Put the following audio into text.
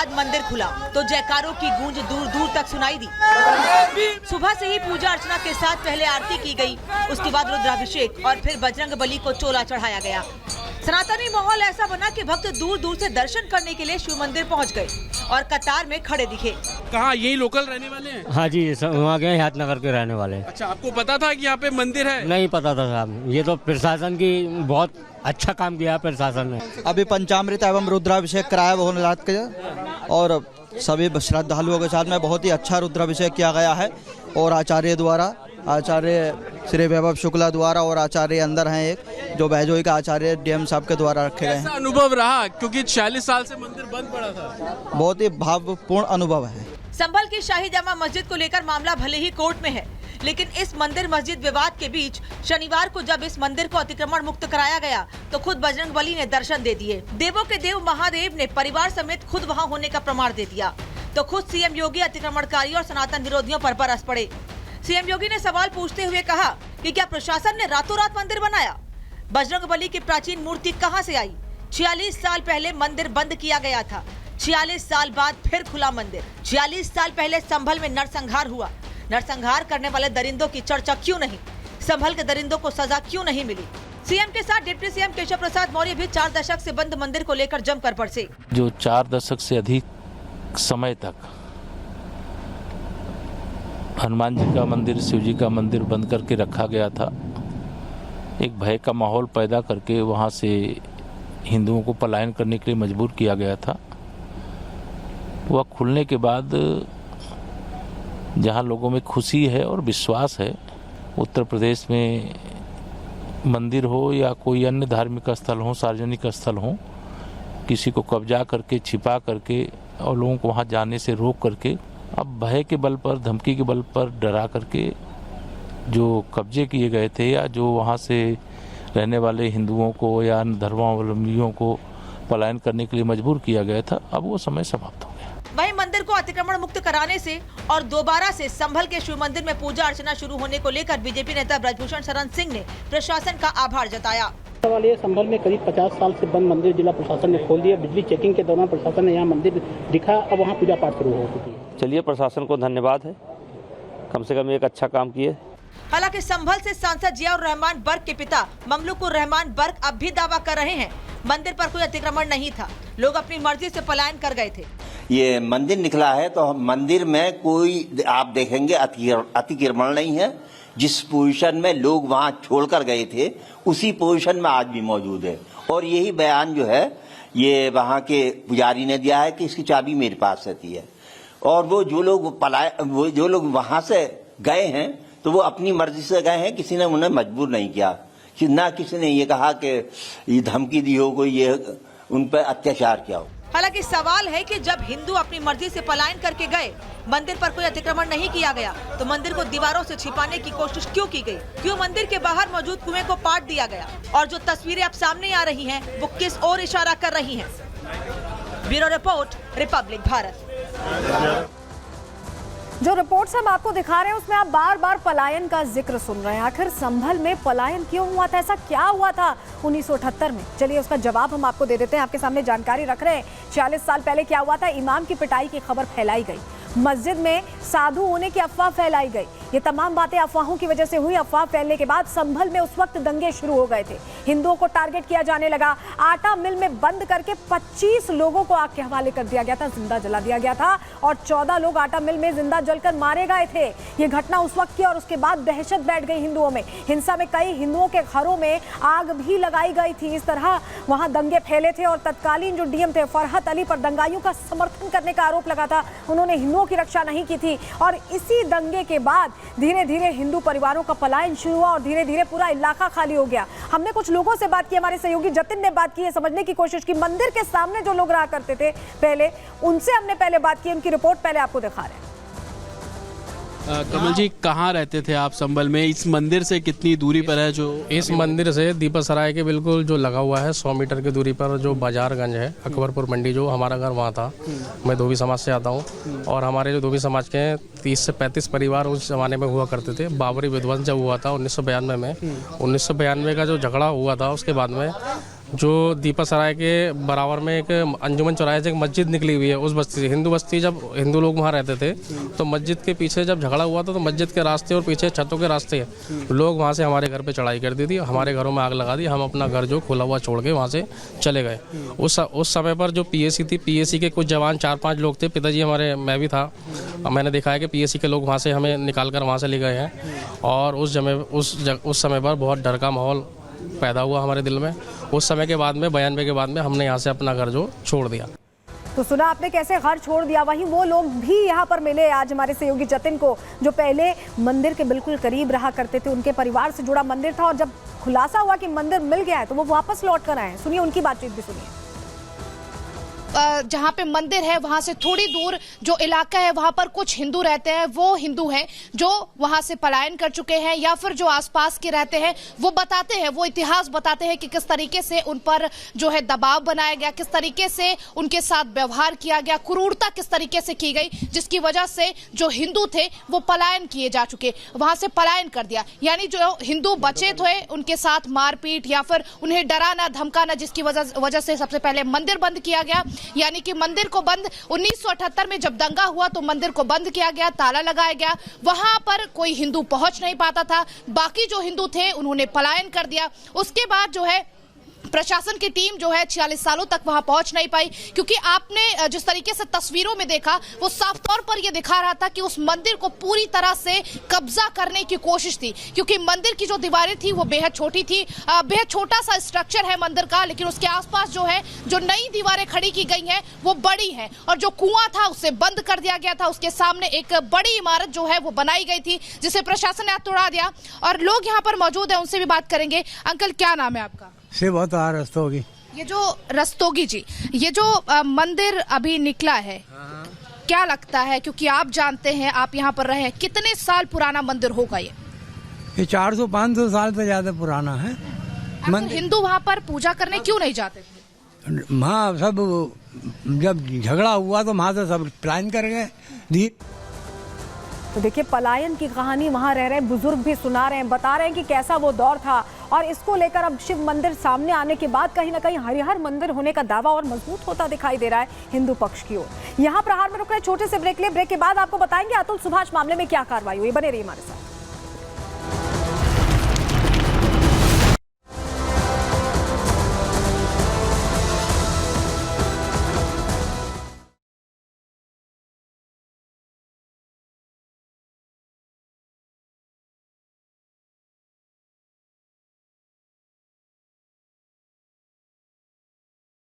बाद मंदिर खुला तो जयकारों की गूंज दूर दूर तक सुनाई दी। सुबह से ही पूजा अर्चना के साथ पहले आरती की गई, उसके बाद रुद्राभिषेक और फिर बजरंग बली को चोला चढ़ाया गया। सनातनी माहौल ऐसा बना कि भक्त दूर दूर से दर्शन करने के लिए शिव मंदिर पहुंच गए और कतार में खड़े दिखे। कहाँ, यही लोकल रहने वाले हैं? हाँ जी, वहाँ के हाथनगर के रहने वाले हैं। अच्छा, आपको पता था कि यहाँ पे मंदिर है? नहीं पता था साहब, ये तो प्रशासन की बहुत अच्छा काम किया प्रशासन ने। अभी पंचामृत एवं रुद्राभिषेक कराया भोलेनाथ के और सभी श्रद्धालुओं के साथ में बहुत ही अच्छा रुद्राभिषेक किया गया है और आचार्य द्वारा, आचार्य श्री वैभव शुक्ला द्वारा और आचार्य अंदर हैं एक जो बहजोई का आचार्य डीएम साहब के द्वारा रखे गए हैं। कैसा अनुभव रहा, क्योंकि 46 साल से मंदिर बंद पड़ा था? बहुत ही भावपूर्ण अनुभव है। संभल की शाही जामा मस्जिद को लेकर मामला भले ही कोर्ट में है, लेकिन इस मंदिर मस्जिद विवाद के बीच शनिवार को जब इस मंदिर को अतिक्रमण मुक्त कराया गया तो खुद बजरंग बली ने दर्शन दे दिए। देवों के देव महादेव ने परिवार समेत खुद वहां होने का प्रमाण दे दिया तो खुद सीएम योगी अतिक्रमणकारी और सनातन विरोधियों पर बरस पड़े। सीएम योगी ने सवाल पूछते हुए कहा कि क्या प्रशासन ने रातों रात मंदिर बनाया? बजरंग बली की प्राचीन मूर्ति कहां से आई? 46 साल पहले मंदिर बंद किया गया था, 46 साल बाद फिर खुला मंदिर। 46 साल पहले संभल में नरसंहार हुआ, नरसंहार करने वाले दरिंदों की चर्चा क्यों नहीं? संभल के दरिंदों को सजा क्यों नहीं मिली? सीएम के साथ डिप्टी सीएम केशव प्रसाद मौर्य भी 4 दशक से बंद मंदिर को लेकर जमकर बरसे। जो 4 दशक से अधिक समय तक हनुमान जी का मंदिर, शिव जी का मंदिर बंद करके रखा गया था, एक भय का माहौल पैदा करके वहाँ से हिंदुओं को पलायन करने के लिए मजबूर किया गया था। वह खुलने के बाद जहाँ लोगों में खुशी है और विश्वास है, उत्तर प्रदेश में मंदिर हो या कोई अन्य धार्मिक स्थल हो, सार्वजनिक स्थल हो, किसी को कब्जा करके, छिपा करके और लोगों को वहाँ जाने से रोक करके, अब भय के बल पर, धमकी के बल पर डरा करके जो कब्जे किए गए थे या जो वहाँ से रहने वाले हिंदुओं को या अन्य धर्मावलंबियों को पलायन करने के लिए मजबूर किया गया था, अब वो समय समाप्त हो गया। वहीं मंदिर को अतिक्रमण मुक्त कराने से और दोबारा से संभल के शिव मंदिर में पूजा अर्चना शुरू होने को लेकर बीजेपी नेता ब्रजभूषण शरण सिंह ने प्रशासन का आभार जताया। सवाल ये, संभल में करीब 50 साल से बंद मंदिर जिला प्रशासन ने खोल दिया। बिजली चेकिंग के दौरान प्रशासन ने यहाँ मंदिर दिखा, अब वहाँ पूजा पाठ शुरू हो चुकी है। चलिए, प्रशासन को धन्यवाद है, कम से कम एक अच्छा काम किए। हालांकि संभल से सांसद जियाउर रहमान बर्क के पिता ममलुकुर रहमान बर्क अब भी दावा कर रहे हैं मंदिर पर कोई अतिक्रमण नहीं था, लोग अपनी मर्जी से पलायन कर गए थे। ये मंदिर निकला है तो मंदिर में कोई आप देखेंगे अतिक्रमण नहीं है। जिस पोजीशन में लोग वहां छोड़कर गए थे उसी पोजीशन में आज भी मौजूद है और यही बयान जो है ये वहां के पुजारी ने दिया है कि इसकी चाबी मेरे पास रहती है। और वो जो लोग वहां से गए हैं तो वो अपनी मर्जी से गए हैं, किसी ने उन्हें मजबूर नहीं किया, कि ना किसी ने ये कहा कि ये धमकी दी हो, कोई ये उन पर अत्याचार किया हो। हालांकि सवाल है कि जब हिंदू अपनी मर्जी से पलायन करके गए, मंदिर पर कोई अतिक्रमण नहीं किया गया, तो मंदिर को दीवारों से छिपाने की कोशिश क्यों की गई? क्यों मंदिर के बाहर मौजूद कुएं को पाट दिया गया? और जो तस्वीरें अब सामने आ रही हैं, वो किस ओर इशारा कर रही हैं? Bureau report, Republic Bharat. जो रिपोर्ट्स हम आपको दिखा रहे हैं उसमें आप बार बार पलायन का जिक्र सुन रहे हैं। आखिर संभल में पलायन क्यों हुआ था? ऐसा क्या हुआ था 1978 में? चलिए उसका जवाब हम आपको दे देते हैं। आपके सामने जानकारी रख रहे हैं। 46 साल पहले क्या हुआ था? इमाम की पिटाई की खबर फैलाई गई, मस्जिद में साधु होने की अफवाह फैलाई गई। ये तमाम बातें अफवाहों की वजह से हुई। अफवाह फैलने के बाद संभल में उस वक्त दंगे शुरू हो गए थे, हिंदुओं को टारगेट किया जाने लगा। आटा मिल में बंद करके 25 लोगों को आग के हवाले कर दिया गया था, जिंदा जला दिया गया था और 14 लोग आटा मिल में जिंदा जलकर मारे गए थे। ये घटना उस वक्त की और उसके बाद दहशत बैठ गई हिंदुओं में। हिंसा में कई हिंदुओं के घरों में आग भी लगाई गई थी। इस तरह वहां दंगे फैले थे और तत्कालीन जो डीएम थे फरहत अली पर दंगाइयों का समर्थन करने का आरोप लगा था। उन्होंने हिंदुओं की रक्षा नहीं की थी और इसी दंगे के बाद धीरे धीरे हिंदू परिवारों का पलायन शुरू हुआ और धीरे धीरे पूरा इलाका खाली हो गया। हमने कुछ लोगों से बात की, हमारे सहयोगी जतिन ने बात की, समझने की कोशिश की मंदिर के सामने जो लोग रहा करते थे पहले, उनसे हमने पहले बात की। उनकी रिपोर्ट पहले आपको दिखा रहे हैं। कमल जी, कहाँ रहते थे आप संभल में? इस मंदिर से कितनी दूरी पर है? जो इस मंदिर से दीपक सराय के बिल्कुल जो लगा हुआ है 100 मीटर की दूरी पर जो बाजारगंज है, अकबरपुर मंडी, जो हमारा घर वहाँ था। मैं धोबी समाज से आता हूँ और हमारे जो धोबी समाज के 30 से 35 परिवार उस जमाने में हुआ करते थे। बाबरी विध्वंस जब हुआ था 1992 में, 1992 का जो झगड़ा हुआ था उसके बाद में जो दीपा सराय के बराबर में एक अंजुमन चौराहे से एक मस्जिद निकली हुई है, उस बस्ती से हिंदू बस्ती, जब हिंदू लोग वहाँ रहते थे तो मस्जिद के पीछे जब झगड़ा हुआ था तो मस्जिद के रास्ते और पीछे छतों के रास्ते लोग वहाँ से हमारे घर पे चढ़ाई कर दी थी, हमारे घरों में आग लगा दी। हम अपना घर जो खुला हुआ छोड़ के वहाँ से चले गए। उस समय पर जो पीएसी थी, पीएसी के कुछ जवान 4-5 लोग थे, पिताजी हमारे, मैं भी था, मैंने देखा है कि पीएसी के लोग वहाँ से हमें निकाल कर वहाँ से ले गए हैं। और उस समय पर बहुत डर का माहौल पैदा हुआ हमारे दिल में। उस समय के बाद में, 92 के बाद में, हमने यहाँ से अपना घर जो छोड़ दिया। तो सुना आपने कैसे घर छोड़ दिया। वहीं वो लोग भी यहाँ पर मिले आज हमारे सहयोगी जतिन को, जो पहले मंदिर के बिल्कुल करीब रहा करते थे, उनके परिवार से जुड़ा मंदिर था, और जब खुलासा हुआ कि मंदिर मिल गया है तो वो वापस लौट कर आए। सुनिए उनकी बातचीत भी सुनिए। जहाँ पे मंदिर है वहां से थोड़ी दूर जो इलाका है वहां पर कुछ हिंदू रहते हैं। वो हिंदू हैं जो वहां से पलायन कर चुके हैं, या फिर जो आसपास के रहते हैं वो बताते हैं, वो इतिहास बताते हैं कि किस तरीके से उन पर जो है दबाव बनाया गया, किस तरीके से उनके साथ व्यवहार किया गया, क्रूरता किस तरीके से की गई, जिसकी वजह से जो हिंदू थे वो पलायन किए जा चुके, वहां से पलायन कर दिया। यानी जो हिंदू बचे थे उनके साथ मारपीट या फिर उन्हें डराना धमकाना, जिसकी वजह से सबसे पहले मंदिर बंद किया गया। यानी कि मंदिर को बंद 1978 में जब दंगा हुआ तो मंदिर को बंद किया गया, ताला लगाया गया, वहां पर कोई हिंदू पहुंच नहीं पाता था। बाकी जो हिंदू थे उन्होंने पलायन कर दिया। उसके बाद जो है प्रशासन की टीम जो है 46 सालों तक वहां पहुंच नहीं पाई, क्योंकि आपने जिस तरीके से तस्वीरों में देखा वो साफ तौर पर यह दिखा रहा था कि उस मंदिर को पूरी तरह से कब्जा करने की कोशिश थी। क्योंकि मंदिर की जो दीवारें थी वो बेहद छोटी थी, बेहद छोटा सा स्ट्रक्चर है मंदिर का, लेकिन उसके आसपास जो है जो नई दीवारें खड़ी की गई हैं वो बड़ी हैं, और जो कुआं था उसे बंद कर दिया गया था। उसके सामने एक बड़ी इमारत जो है वो बनाई गई थी, जिसे प्रशासन ने तोड़ा दिया। और लोग यहाँ पर मौजूद है, उनसे भी बात करेंगे। अंकल क्या नाम है आपका? से बहुत रस्तोगी। ये जो रस्तोगी जी, ये जो मंदिर अभी निकला है, क्या लगता है, क्योंकि आप जानते हैं, आप यहाँ पर रहे हैं, कितने साल पुराना मंदिर होगा ये 400-500 साल से ज्यादा पुराना है। हिंदू वहाँ पर पूजा करने क्यों नहीं जाते थे? वहाँ सब जब झगड़ा हुआ तो वहाँ से सब प्लान कर गए। तो देखिए पलायन की कहानी वहां रह रहे बुजुर्ग भी सुना रहे हैं, बता रहे हैं कि कैसा वो दौर था। और इसको लेकर अब शिव मंदिर सामने आने के बाद कहीं ना कहीं हरिहर मंदिर होने का दावा और मजबूत होता दिखाई दे रहा है हिंदू पक्ष की ओर। यहाँ प्रहार में रुक रहे छोटे से ब्रेक ले, ब्रेक के बाद आपको बताएंगे अतुल सुभाष मामले में क्या कार्रवाई हुई। बने रहिए हमारे साथ।